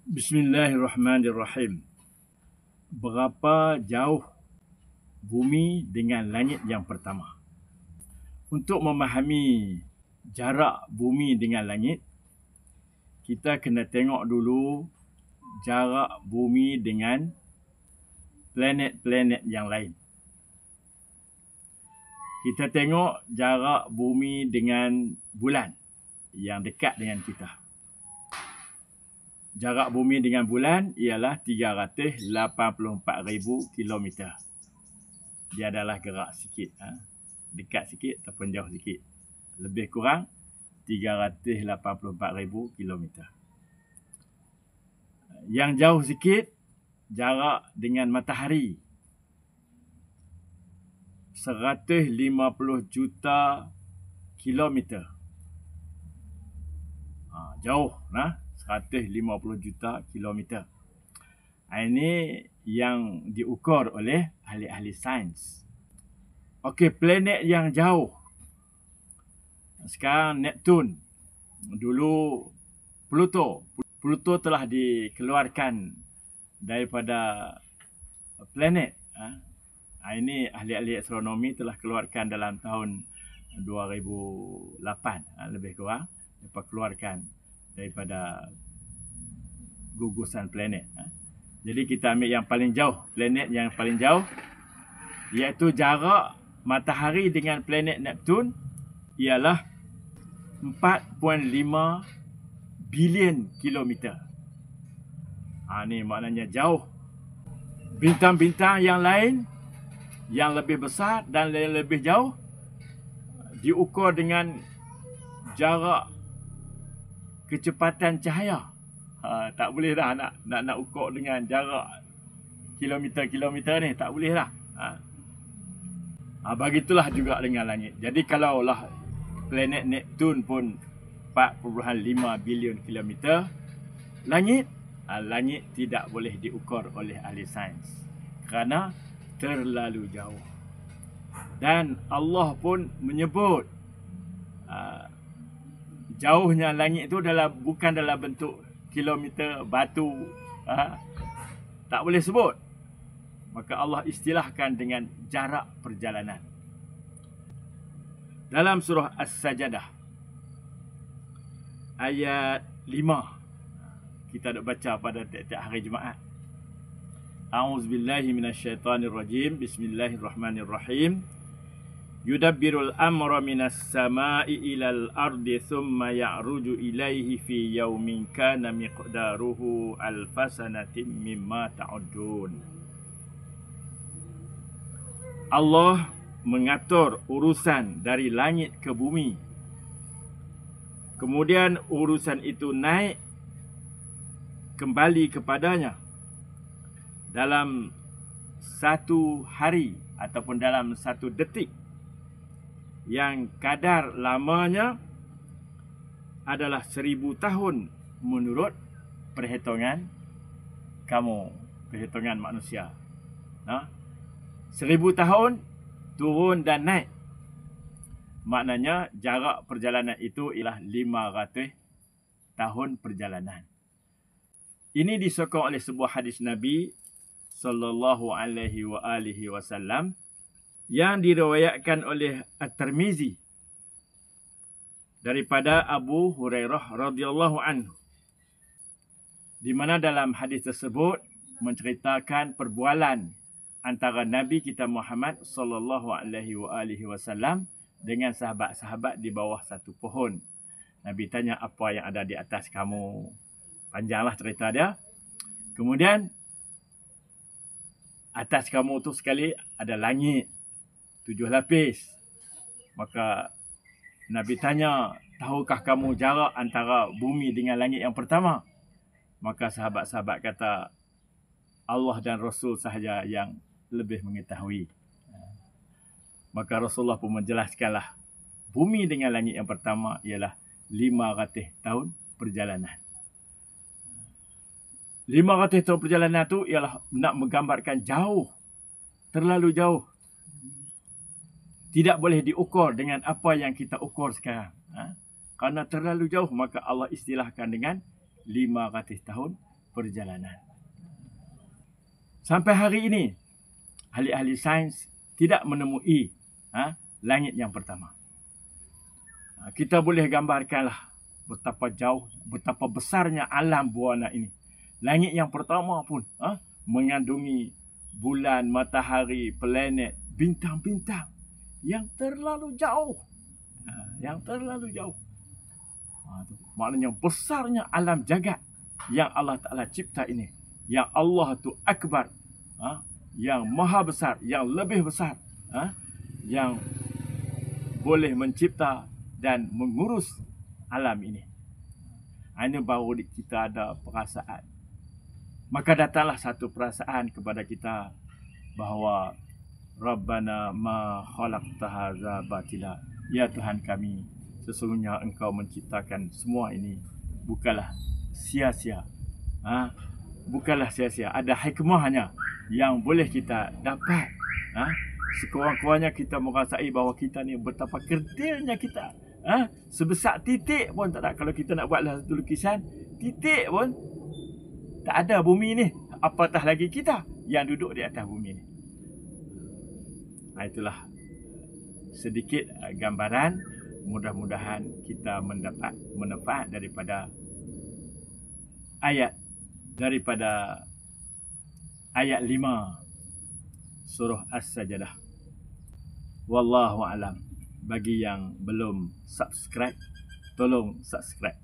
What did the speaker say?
Bismillahirrahmanirrahim. Berapa jauh bumi dengan langit yang pertama? Untuk memahami jarak bumi dengan langit, kita kena tengok dulu jarak bumi dengan planet-planet yang lain. Kita tengok jarak bumi dengan bulan yang dekat dengan kita. Jarak bumi dengan bulan ialah 384,000 kilometer. Dia adalah gerak sikit. Dekat sikit ataupun jauh sikit. Lebih kurang 384,000 kilometer. Yang jauh sikit, jarak dengan matahari. 150 juta kilometer. Jauh. 150 juta kilometer. Ini yang diukur oleh ahli-ahli sains. Okey, planet yang jauh. Sekarang Neptun. Dulu Pluto. Pluto telah dikeluarkan daripada planet. Ini ahli-ahli astronomi telah keluarkan dalam tahun 2008. Lebih kurang. Dapat keluarkan daripada gugusan planet. Jadi kita ambil yang paling jauh, planet yang paling jauh, iaitu jarak matahari dengan planet Neptun ialah 4.5 bilion kilometer. Ini maknanya jauh. Bintang-bintang yang lain yang lebih besar dan lebih jauh diukur dengan jarak kecepatan cahaya. Tak boleh dah nak ukur dengan jarak kilometer-kilometer ni. Tak boleh dah. Begitulah juga dengan langit. Jadi kalaulah planet Neptun pun 4.5 bilion kilometer, langit tidak boleh diukur oleh ahli sains kerana terlalu jauh. Dan Allah pun menyebut jauhnya langit itu bukan dalam bentuk kilometer, batu. Tak boleh sebut. Maka Allah istilahkan dengan jarak perjalanan. Dalam surah As-Sajadah ayat 5, kita nak baca pada tiap-tiap hari Jumaat. A'udzubillahi minasyaitanirrajim. Bismillahirrahmanirrahim. Yudabbirul amra minas sama'i ilal ardi thumma ya'ruju ilaihi fi yaumin kana miqdaruhu alfasanatin mimma ta'udun. Allah mengatur urusan dari langit ke bumi. Kemudian urusan itu naik kembali kepadanya dalam satu hari ataupun dalam satu detik, yang kadar lamanya adalah 1000 tahun menurut perhitungan kamu, perhitungan manusia. 1000 tahun turun dan naik. Maknanya jarak perjalanan itu ialah 500 tahun perjalanan. Ini disokong oleh sebuah hadis Nabi sallallahu alaihi wasallam yang diriwayatkan oleh At-Tirmizi daripada Abu Hurairah radhiyallahu anhu, di mana dalam hadis tersebut menceritakan perbualan antara Nabi kita Muhammad sallallahu alaihi wasallam dengan sahabat-sahabat di bawah satu pohon. Nabi tanya, apa yang ada di atas kamu? Panjanglah cerita dia. Kemudian atas kamu tu sekali ada langit 7 lapis. Maka Nabi tanya, tahukah kamu jarak antara bumi dengan langit yang pertama? Maka sahabat-sahabat kata, Allah dan Rasul sahaja yang lebih mengetahui. Maka Rasulullah pun menjelaskanlah, bumi dengan langit yang pertama ialah 500 tahun perjalanan. 500 tahun perjalanan tu ialah nak menggambarkan jauh, terlalu jauh. Tidak boleh diukur dengan apa yang kita ukur sekarang. Karena terlalu jauh, maka Allah istilahkan dengan 500 tahun perjalanan. Sampai hari ini, ahli-ahli sains tidak menemui langit yang pertama. Kita boleh gambarkanlah betapa jauh, betapa besarnya alam buana ini. Langit yang pertama pun mengandungi bulan, matahari, planet, bintang-bintang yang terlalu jauh. Yang terlalu jauh. Maknanya besarnya alam jagat yang Allah Ta'ala cipta ini. Yang Allah tu akbar. Yang maha besar, yang lebih besar. Yang boleh mencipta dan mengurus alam ini. Ini baru kita ada perasaan. Maka datanglah satu perasaan kepada kita bahawa Rabbana ma khalaqta hadza batila. Ya Tuhan kami, sesungguhnya Engkau menciptakan semua ini bukanlah sia-sia. Bukanlah sia-sia. Ada hikmahnya yang boleh kita dapat. Sekurang-kurangnya kita merasai bahawa kita ni betapa kerdilnya kita. Sebesar titik pun tak ada. Kalau kita nak buatlah satu lukisan, titik pun tak ada bumi ni. Apatah lagi kita yang duduk di atas bumi ni. Itulah sedikit gambaran. Mudah-mudahan kita mendapat manfaat daripada ayat 5 surah As-Sajdah. Wallahu alam. Bagi yang belum subscribe, tolong subscribe.